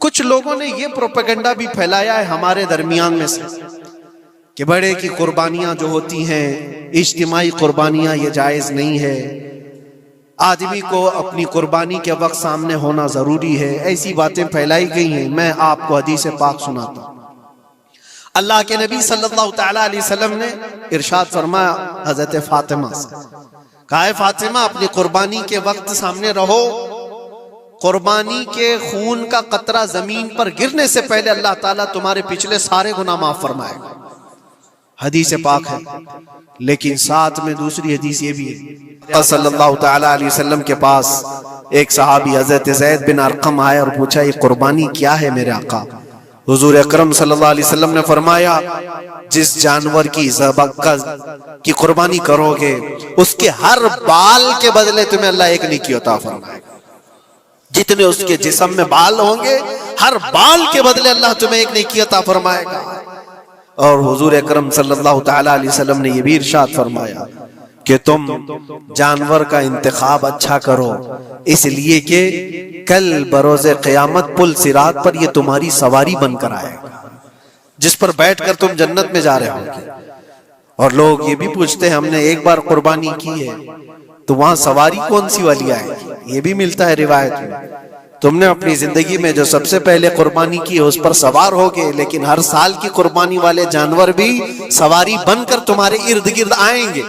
کچھ لوگوں نے یہ پروپیگنڈا بھی پھیلایا ہے ہمارے درمیان میں سے کہ بڑے کی قربانیاں جو ہوتی ہیں اجتماعی قربانیاں یہ جائز نہیں ہے، آدمی کو اپنی قربانی کے وقت سامنے ہونا ضروری ہے، ایسی باتیں پھیلائی گئی ہیں۔ میں آپ کو حدیث پاک سناتا ہوں۔ اللہ کے نبی صلی اللہ تعالیٰ علیہ وسلم نے ارشاد فرمایا حضرت فاطمہ سے، کہا ہے فاطمہ اپنی قربانی کے وقت سامنے رہو، قربانی کے خون کا قطرہ زمین پر گرنے سے پہلے اللہ تعالیٰ تمہارے پچھلے سارے گناہ معاف فرمائے گا۔ حدیث پاک ہے، لیکن ساتھ میں دوسری حدیث یہ بھی ہے، صلی اللہ تعالیٰ علیہ وسلم کے پاس ایک صحابی حضرت زید بن ارقم آئے اور پوچھا یہ قربانی کیا ہے میرے آقا؟ حضور اکرم صلی اللہ علیہ وسلم نے فرمایا جس جانور کی کی قربانی کرو گے اس کے ہر بال کے بدلے تمہیں اللہ ایک نیکی عطا فرمائے گا، جتنے اس کے جسم میں بال ہوں گے ہر بال کے بدلے اللہ تمہیں ایک نیکی عطا فرمائے گا۔ اور حضور اکرم صلی اللہ تعالیٰ علیہ وسلم نے یہ بھی ارشاد فرمایا کہ تم جانور کا انتخاب اچھا کرو، اس لیے کہ کل بروز قیامت پل صراط پر یہ تمہاری سواری بن کر آئے گا، جس پر بیٹھ کر تم جنت میں جا رہے ہوگے۔ اور لوگ یہ بھی پوچھتے ہیں ہم نے ایک بار قربانی کی ہے تو وہاں سواری کون سی والی آئے گی؟ یہ بھی ملتا ہے روایت میں، تم نے اپنی زندگی میں جو سب سے پہلے قربانی کی ہے اس پر سوار ہوگے، لیکن ہر سال کی قربانی والے جانور بھی سواری بن کر تمہارے ارد گرد آئیں گے،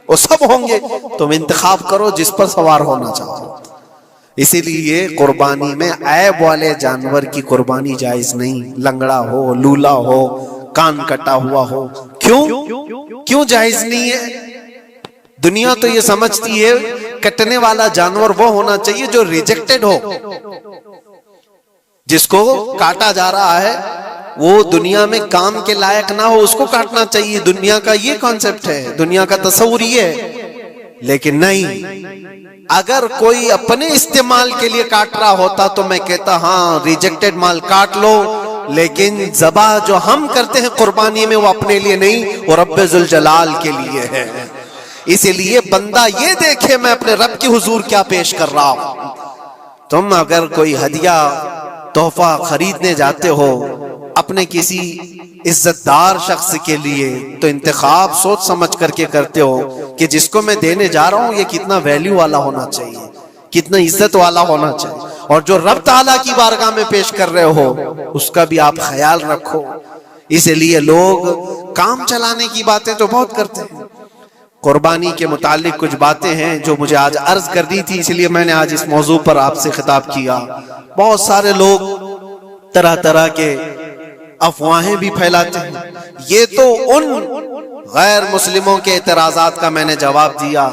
وہ سب ہوں گے، تم انتخاب کرو جس پر سوار ہونا چاہو۔ اسی لیے قربانی میں عیب والے جانور کی قربانی جائز نہیں، لنگڑا ہو، لولا ہو، کان کٹا ہوا ہو۔ کیوں جائز نہیں ہے؟ دنیا تو یہ سمجھتی ہے کٹنے والا جانور وہ ہونا چاہیے جو ریجیکٹڈ ہو، جس کو کاٹا جا رہا ہے وہ دنیا میں کام کے لائق نہ ہو، اس کو کاٹنا چاہیے۔ دنیا کا یہ کانسیپٹ ہے، دنیا کا تصور یہ ہے، لیکن نہیں، اگر کوئی اپنے استعمال کے لیے کاٹ رہا ہوتا تو میں کہتا ہاں ریجیکٹڈ مال کاٹ لو، لیکن ذبح جو ہم کرتے ہیں قربانی میں وہ اپنے لیے نہیں، وہ رب ذوالجلال کے لیے ہے۔ اسی لیے بندہ یہ دیکھے میں اپنے رب کی حضور کیا پیش کر رہا ہوں۔ تم اگر کوئی ہدیہ تحفہ خریدنے جاتے ہو اپنے کسی عزت دار شخص کے لیے تو انتخاب سوچ سمجھ کر کے کرتے ہو کہ جس کو میں دینے جا رہا ہوں یہ کتنا ویلیو والا ہونا چاہیے، کتنا عزت والا ہونا چاہیے، اور جو رب تعالیٰ کی بارگاہ میں پیش کر رہے ہو اس کا بھی آپ خیال رکھو۔ اس لیے لوگ کام چلانے کی باتیں تو بہت کرتے ہیں۔ قربانی کے متعلق کچھ باتیں ہیں جو مجھے آج عرض کرنی تھی، اس لیے میں نے آج اس موضوع پر آپ سے خطاب کیا۔ بہت سارے لوگ طرح طرح کے افواہیں بھی پھیلاتے ہیں، یہ تو ان غیر مسلموں کے اعتراضات کا میں نے جواب دیا۔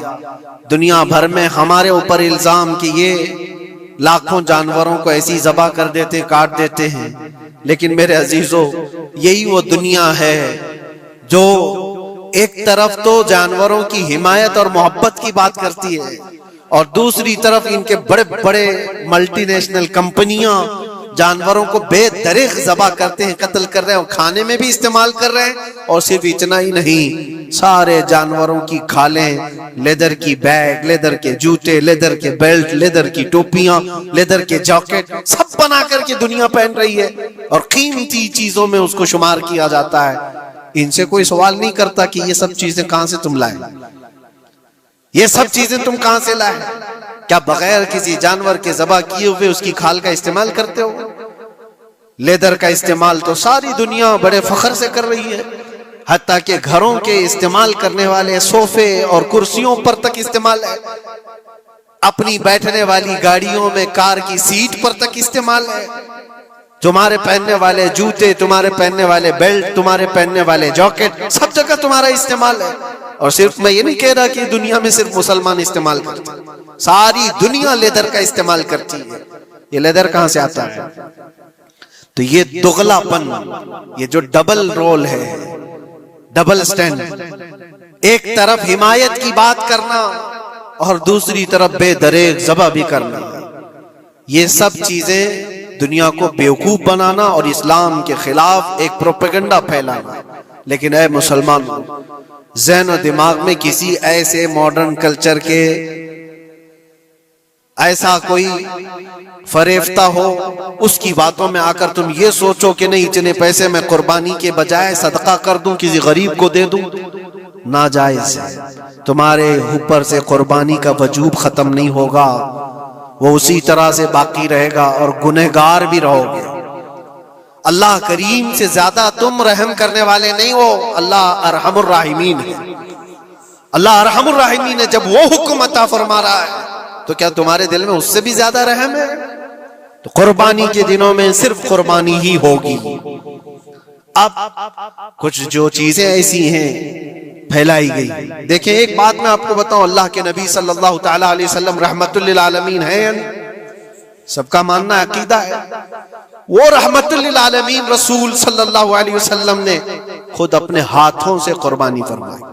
دنیا بھر میں ہمارے اوپر الزام کہ یہ لاکھوں جانوروں کو ایسی ذبح کر دیتے، کاٹ دیتے ہیں، لیکن میرے عزیزو یہی وہ دنیا ہے جو ایک طرف تو جانوروں کی حمایت اور محبت کی بات کرتی ہے، اور دوسری طرف ان کے بڑے بڑے ملٹی نیشنل کمپنیاں جانوروں کو بے دریغ ذبح کرتے ہیں، قتل کر رہے ہیں، اور کھانے میں بھی استعمال کر رہے ہیں۔ اور صرف اتنا ہی نہیں، سارے جانوروں کی کھالیں، لیدر کی بیگ، لیدر کے جوتے، لیدر کے بیلٹ، لیدر کی ٹوپیاں، لیدر کے جاکٹ سب بنا کر کے دنیا پہن رہی ہے، اور قیمتی چیزوں میں اس کو شمار کیا جاتا ہے۔ ان سے کوئی سوال نہیں کرتا کہ یہ سب چیزیں کہاں سے تم لائے، یہ سب چیزیں تم کہاں سے لائے؟ کیا بغیر کسی جانور کے ذبح کیے ہوئے اس کی کھال کا استعمال کرتے ہو؟ لیدر کا استعمال تو ساری دنیا بڑے فخر سے کر رہی ہے، حتیٰ کہ گھروں کے استعمال کرنے والے صوفے اور کرسیوں پر تک استعمال ہے، اپنی بیٹھنے والی گاڑیوں میں کار کی سیٹ پر تک استعمال ہے، تمہارے پہننے والے جوتے، تمہارے پہننے والے بیلٹ، تمہارے پہننے والے جاکٹ، سب جگہ تمہارا استعمال ہے۔ اور صرف میں یہ نہیں کہہ رہا کہ دنیا میں صرف مسلمان استعمال کرتے ہیں، ساری دنیا لیدر کا استعمال کرتی ہے۔ یہ لیدر کہاں سے آتا ہے؟ تو یہ دغلا پن، یہ جو ڈبل رول ہے، ڈبل سٹینڈ، ایک طرف حمایت کی بات کرنا اور دوسری طرف بے دریغ ذبح بھی کرنا، یہ سب چیزیں دنیا کو بیوقوف بنانا اور اسلام کے خلاف ایک پروپیگنڈا پھیلانا۔ لیکن اے مسلمان، ذہن و دماغ میں کسی ایسے ماڈرن کلچر کے ایسا کوئی فریفتہ ہو اس کی باتوں میں آ کر تم یہ سوچو کہ نہیں اتنے پیسے میں قربانی کے بجائے صدقہ کر دوں، کسی غریب کو دے دوں، ناجائز ہے۔ تمہارے اوپر سے قربانی کا وجوب ختم نہیں ہوگا، وہ اسی طرح سے باقی رہے گا اور گنہگار بھی رہو گے۔ اللہ کریم سے زیادہ تم رحم کرنے والے نہیں ہو، اللہ ارحم الراحمین ہے۔ اللہ ارحم الراحمین ہے، جب وہ حکم عطا فرما رہا ہے تو کیا تمہارے دل میں اس سے بھی زیادہ رحم ہے؟ تو قربانی کے دنوں میں صرف قربانی ہی ہوگی۔ اب کچھ جو چیزیں ایسی ہیں پھیلائی گئی، دیکھیں ایک بات میں آپ کو بتاؤں، اللہ کے نبی صلی اللہ تعالی علیہ وسلم رحمت للعالمین ہیں، سب کا ماننا عقیدہ ہے، وہ رحمت للعالمین رسول صلی اللہ علیہ وسلم نے خود اپنے ہاتھوں سے قربانی فرمائی،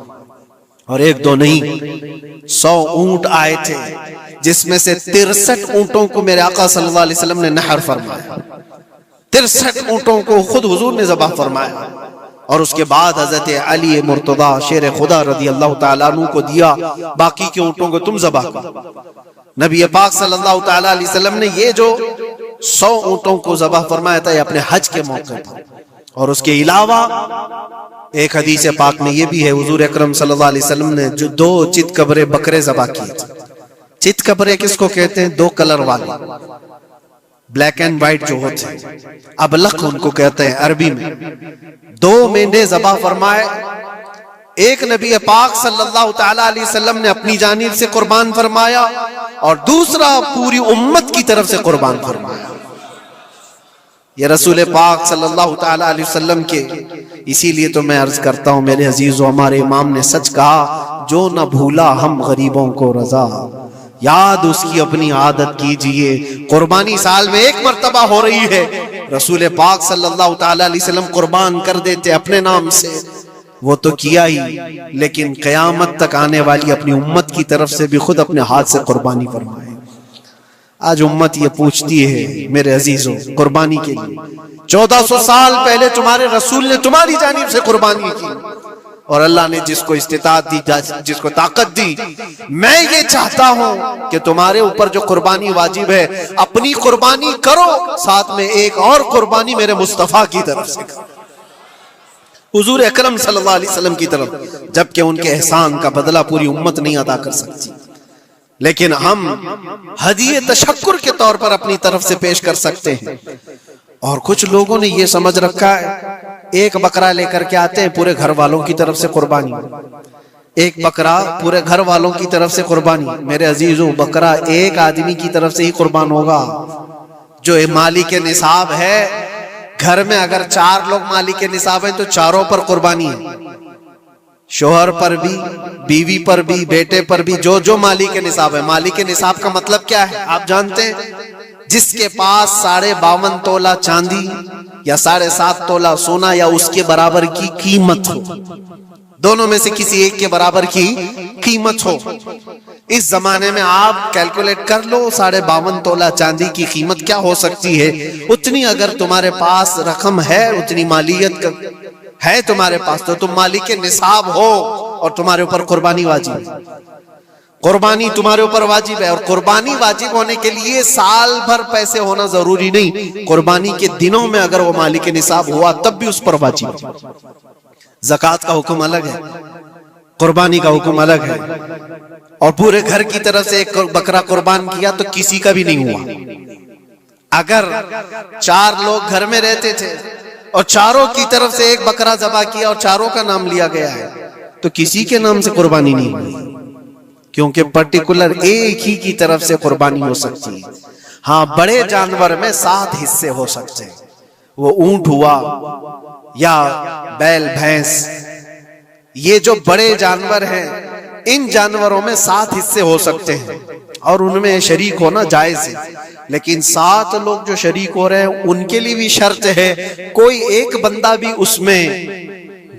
اور ایک دو نہیں 100 اونٹ آئے تھے، جس میں سے 63 اونٹوں کو میرے آقا صلی اللہ علیہ وسلم نے نحر فرمایا، 63 اونٹوں کو خود حضور نے ذبح فرمایا، اور اس کے بعد حضرت علی مرتضی شیر خدا رضی اللہ تعالیٰ عنہ کو دیا، باقی کے اونٹوں کو تم ذبح کرو۔ نبی پاک صلی اللہ تعالیٰ علیہ وسلم نے یہ جو 100 اونٹوں کو ذبح فرمایا تھا یہ اپنے حج کے موقع پر، اور اس کے علاوہ ایک حدیث پاک میں یہ بھی ہے، حضور اکرم صلی اللہ علیہ وسلم نے جو 2 چت کبرے بکرے ذبح کیے تھے۔ چت کبرے کس کو کہتے ہیں؟ 2 کلر والے، بلیک اینڈ وائٹ جو ہوتے ہیں، ابلق ان کو کہتے ہیں عربی میں۔ 2 مینڈے ذبح فرمائے، ایک نبی پاک صلی اللہ تعالیٰ علیہ وسلم نے اپنی جانب سے قربان فرمایا، اور دوسرا پوری امت کی طرف سے قربان فرمایا۔ یہ رسول پاک صلی اللہ تعالیٰ علیہ وسلم کے، اسی لیے تو میں عرض کرتا ہوں میرے عزیزو، ہمارے امام نے سچ کہا، جو نہ بھولا ہم غریبوں کو رضا، یاد اس کی اپنی عادت کیجئے۔ قربانی سال میں 1 مرتبہ ہو رہی ہے، رسول پاک صلی اللہ تعالیٰ علیہ وسلم قربان کر دیتے اپنے نام سے، وہ تو کیا ہی، لیکن قیامت تک آنے والی اپنی امت کی طرف سے بھی خود اپنے ہاتھ سے قربانی فرمائے۔ آج امت یہ پوچھتی ہے میرے عزیزوں، قربانی کے لیے 1400 سال پہلے تمہارے رسول نے تمہاری جانب سے قربانی کی، اور اللہ نے جس کو استطاعت دی، جس کو طاقت دی، میں یہ چاہتا ہوں کہ تمہارے اوپر جو قربانی واجب ہے اپنی قربانی کرو، ساتھ میں ایک اور قربانی میرے مصطفیٰ کی طرف سے کرو، حضور اکرم صلی اللہ علیہ وسلم کی طرف، جبکہ ان کے احسان کا بدلہ پوری امت نہیں ادا کر سکتی، لیکن ہم ہدیہ تشکر کے طور پر اپنی طرف سے پیش کر سکتے ہیں۔ اور کچھ لوگوں نے یہ سمجھ رکھا ہے، ایک بکرا لے کر کے آتے ہیں پورے گھر والوں کی طرف سے قربانی، ایک بکرا پورے گھر والوں کی طرف سے قربانی۔ میرے عزیزو، بکرا ایک آدمی کی طرف سے ہی قربان ہوگا جو مالک نصاب ہے۔ گھر میں اگر 4 لوگ مالک نصاب ہیں تو چاروں پر قربانی ہے، شوہر پر بھی، بیوی پر بھی، بیٹے پر بھی، جو مالک نصاب ہے۔ مالک نصاب کا مطلب کیا ہے آپ جانتے ہیں؟ جس کے پاس 52.5 تولہ چاندی یا 7.5 تولہ سونا یا اس کے برابر کی قیمت ہو، دونوں میں سے کسی ایک کے برابر کی قیمت ہو۔ اس زمانے میں آپ کیلکولیٹ کر لو 52.5 تولہ چاندی کی قیمت کیا ہو سکتی ہے، اتنی اگر تمہارے پاس رقم ہے، اتنی مالیت ہے تمہارے پاس، تو تم مالک نصاب ہو اور تمہارے اوپر قربانی واجب ہے۔ قربانی تمہارے اوپر واجب ہے، اور قربانی واجب ہونے کے لیے سال بھر پیسے ہونا ضروری نہیں، قربانی کے دنوں میں اگر وہ مالک نصاب ہوا تب بھی اس پر واجب ہے۔ زکوٰۃ کا حکم الگ ہے، قربانی کا حکم الگ ہے، اور پورے گھر کی طرف سے ایک بکرا قربان کیا تو کسی کا بھی نہیں ہوا۔ اگر 4 لوگ گھر میں رہتے تھے اور چاروں کی طرف سے ایک بکرا ذبح کیا اور چاروں کا نام لیا گیا ہے تو کسی کے نام سے قربانی نہیں ہوئی، کیونکہ پرٹیکولر ایک ہی کی طرف سے قربانی ہو سکتی ہے۔ ہاں، بڑے جانور میں 7 حصے ہو سکتے ہیں، وہ اونٹ ہوا یا بیل بھینس، یہ جو بڑے جانور ہیں ان جانوروں میں 7 حصے ہو سکتے ہیں، اور ان میں شریک ہونا جائز ہے، لیکن 7 لوگ جو شریک ہو رہے ہیں ان کے لیے بھی شرط ہے کوئی ایک بندہ بھی اس میں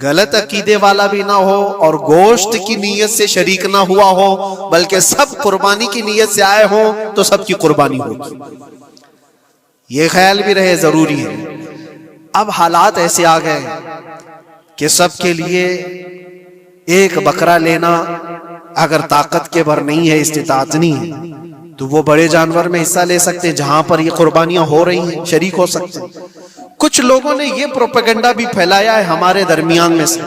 غلط عقیدے والا بھی نہ ہو اور گوشت کی نیت سے شریک نہ ہوا ہو، بلکہ سب قربانی کی نیت سے آئے ہوں تو سب کی قربانی ہوگی۔ یہ خیال بھی رہے ضروری ہے۔ اب حالات ایسے آ گئے کہ سب کے لیے ایک بکرا لینا اگر طاقت کے بھر نہیں ہے، استطاعت نہیں ہے، تو وہ بڑے جانور میں حصہ لے سکتے ہیں جہاں پر یہ قربانیاں ہو رہی ہیں، شریک ہو سکتے ہیں۔ کچھ لوگوں نے یہ پروپیگنڈا بھی پھیلایا ہے ہمارے درمیان میں سے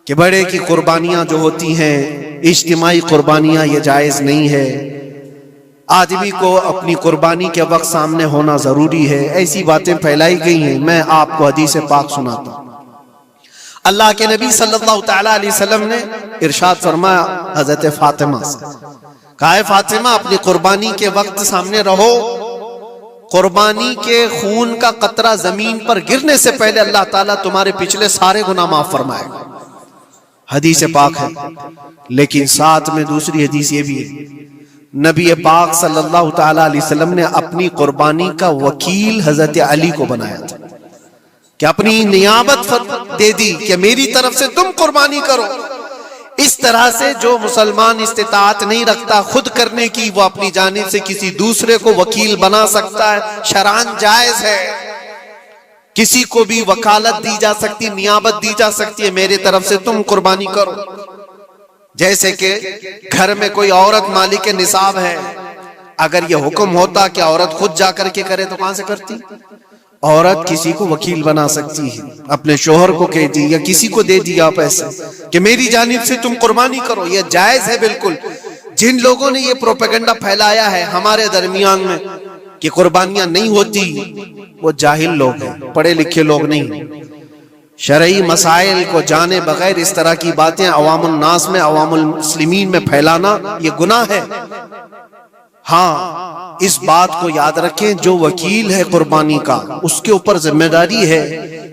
کہ بڑے کی قربانیاں جو ہوتی ہیں اجتماعی قربانیاں، یہ جائز نہیں ہے، آدمی کو اپنی قربانی کے وقت سامنے ہونا ضروری ہے۔ ایسی باتیں پھیلائی گئی ہیں۔ میں آپ کو حدیث پاک سناتا ہوں۔ اللہ کے نبی صلی اللہ تعالی علیہ وسلم نے ارشاد فرمایا حضرت فاطمہ سے، کہا ہے فاطمہ اپنی قربانی کے وقت سامنے رہو، قربانی کے خون کا قطرہ زمین پر گرنے سے پہلے اللہ تعالیٰ تمہارے پچھلے سارے گناہ معاف فرمائے گا۔ حدیث پاک ہے، لیکن ساتھ میں دوسری حدیث یہ بھی ہے، نبی پاک صلی اللہ تعالی علیہ وسلم نے اپنی قربانی کا وکیل حضرت علی کو بنایا تھا کہ اپنی نیابت دے دی کہ میری طرف سے تم قربانی کرو۔ اس طرح سے جو مسلمان استطاعت نہیں رکھتا خود کرنے کی، وہ اپنی جانب سے کسی دوسرے کو وکیل بنا سکتا ہے، شرعاً جائز ہے۔ کسی کو بھی وکالت دی جا سکتی، نیابت دی جا سکتی ہے، میرے طرف سے تم قربانی کرو۔ جیسے کہ گھر میں کوئی عورت مالک نصاب ہے، اگر یہ حکم ہوتا کہ عورت خود جا کر کے کرے تو کہاں سے کرتی؟ عورت کسی کو وکیل بنا سکتی ہے، اپنے شوہر کو کہہ دی یا کسی کو دے دیا پیسے کہ میری جانب سے تم قربانی کرو، یہ جائز ہے بالکل۔ جن لوگوں نے یہ پروپیگنڈا پھیلایا ہے ہمارے درمیان میں کہ قربانیاں نہیں ہوتی، وہ جاہل لوگ ہیں، پڑھے لکھے لوگ نہیں۔ شرعی مسائل کو جانے بغیر اس طرح کی باتیں عوام الناس میں، عوام المسلمین میں پھیلانا یہ گناہ ہے۔ ہاں اس بات کو یاد رکھیں، جو وکیل ہے قربانی کا اس کے اوپر ذمہ داری ہے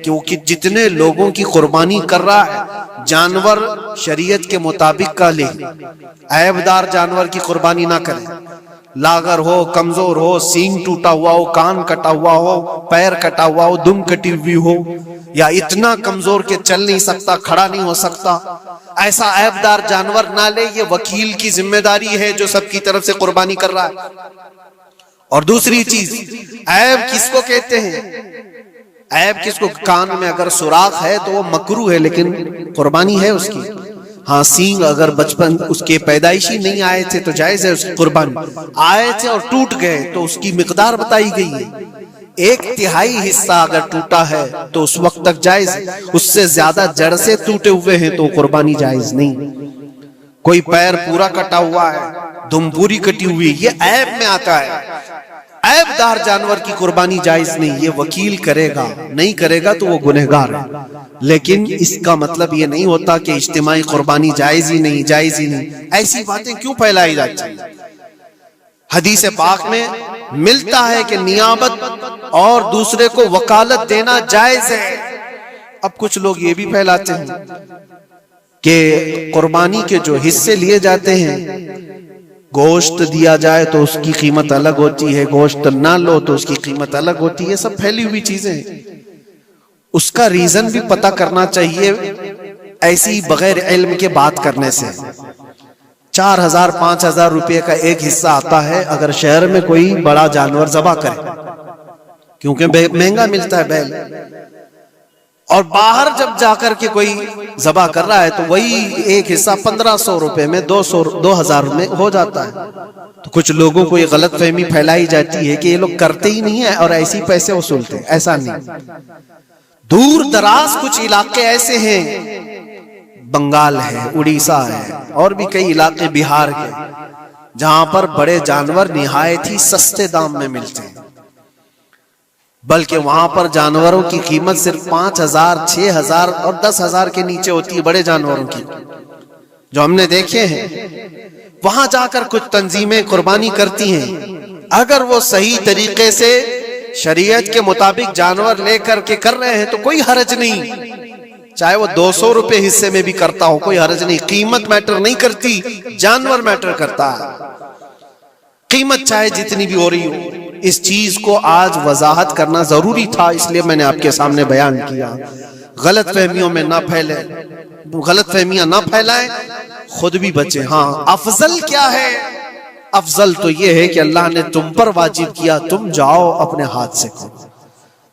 کہ وہ جتنے لوگوں کی قربانی کر رہا ہے جانور شریعت کے مطابق کا لے، عیب دار جانور کی قربانی نہ کرے، لاغر ہو، کمزور ہو، سینگ ٹوٹا ہوا ہو، کان کٹا ہوا ہو، پیر کٹا ہوا ہو، دم کٹی ہوئی ہو، یا اتنا کمزور کہ چل نہیں سکتا، کھڑا نہیں ہو سکتا، ایسا عیب دار جانور نہ لے۔ یہ وکیل کی ذمہ داری ہے جو سب کی طرف سے قربانی کر رہا ہے۔ اور دوسری چیز، عیب کس کو کہتے ہیں؟ عیب کس کو؟ کان میں اگر سوراخ ہے تو وہ مکروہ ہے لیکن قربانی ہے اس کی۔ ہاں سینگ اگر بچپن اس کے پیدائشی نہیں آئے تھے تو جائز ہے اس کی قربانی، آئے تھے اور ٹوٹ گئے تو اس کی مقدار بتائی گئی ہے، 1/3 حصہ اگر ٹوٹا ہے تو اس وقت تک جائز ہے، اس سے زیادہ جڑ سے ٹوٹے ہوئے ہیں تو قربانی جائز نہیں۔ کوئی پیر پورا کٹا ہوا ہے، دم پوری کٹی ہوئی، یہ عیب میں آتا ہے۔ عیب دار جانور کی قربانی جائز نہیں، یہ وکیل کرے گا، نہیں کرے گا تو وہ گنہگار ہے۔ لیکن اس کا مطلب یہ نہیں ہوتا کہ اجتماعی قربانی جائز ہی نہیں، جائز ہی نہیں۔ ایسی باتیں کیوں پھیلائی جاتی ہیں؟ حدیث پاک میں ملتا ہے کہ نیابت اور دوسرے کو وکالت دینا جائز ہے۔ اب کچھ لوگ یہ بھی پھیلاتے ہیں کہ قربانی کے جو حصے لیے جاتے ہیں، گوشت دیا جائے تو اس کی قیمت الگ ہوتی ہے، گوشت نہ لو تو اس کی قیمت الگ ہوتی ہے۔ یہ سب پھیلی ہوئی چیزیں ہیں، اس کا ریزن بھی پتہ کرنا چاہیے ایسی بغیر علم کے بات کرنے سے۔ 4000 5000 روپے کا ایک حصہ آتا ہے اگر شہر میں کوئی بڑا جانور ذبح کرے، کیونکہ مہنگا ملتا ہے بیل، اور باہر جب جا کر کے کوئی ذبح کر رہا ہے تو وہی ایک حصہ 1500 روپے میں 2000 میں ہو جاتا ہے۔ تو کچھ لوگوں کو یہ غلط فہمی پھیلائی جاتی ہے کہ یہ لوگ کرتے ہی نہیں ہیں اور ایسے ہی پیسے وصولتے ہیں، ایسا نہیں۔ دور دراز کچھ علاقے ایسے ہیں، بنگال ہے، اڑیسہ ہے، اور بھی کئی علاقے بہار کے، جہاں پر بڑے جانور نہایت ہی سستے دام میں ملتے ہیں، بلکہ وہاں پر جانوروں کی قیمت صرف 5000 6000 اور 10000 کے نیچے ہوتی ہے، بڑے جانوروں کی جو ہم نے دیکھے ہیں۔ وہاں جا کر کچھ تنظیمیں قربانی کرتی ہیں، اگر وہ صحیح طریقے سے شریعت کے مطابق جانور لے کر کے کر رہے ہیں تو کوئی حرج نہیں، چاہے وہ 200 روپے حصے میں بھی کرتا ہو کوئی حرج نہیں۔ قیمت میٹر نہیں کرتی، جانور میٹر کرتا ہے، قیمت چاہے جتنی بھی ہو رہی ہو۔ اس چیز کو آج وضاحت کرنا ضروری تھا، اس لیے میں نے آپ کے سامنے بیان کیا۔ غلط فہمیوں میں نہ پھیلے، غلط فہمیاں نہ پھیلائیں، خود بھی بچیں۔ ہاں افضل کیا ہے؟ افضل تو یہ ہے کہ اللہ نے تم پر واجب کیا، تم جاؤ اپنے ہاتھ سے کرو،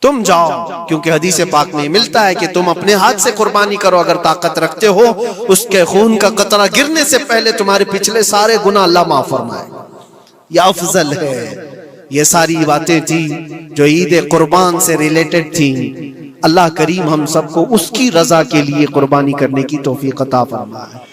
تم جاؤ، کیونکہ حدیث پاک میں ملتا ہے کہ تم اپنے ہاتھ سے قربانی کرو اگر طاقت رکھتے ہو، اس کے خون کا قطرہ گرنے سے پہلے تمہارے پچھلے سارے گناہ اللہ معاف فرمائے گا۔ یہ افضل ہے. یہ ساری باتیں تھیں جو عید قربان سے ریلیٹڈ تھیں. اللہ کریم ہم سب کو اس کی رضا کے لیے قربانی کرنے کی توفیق عطا فرمائے.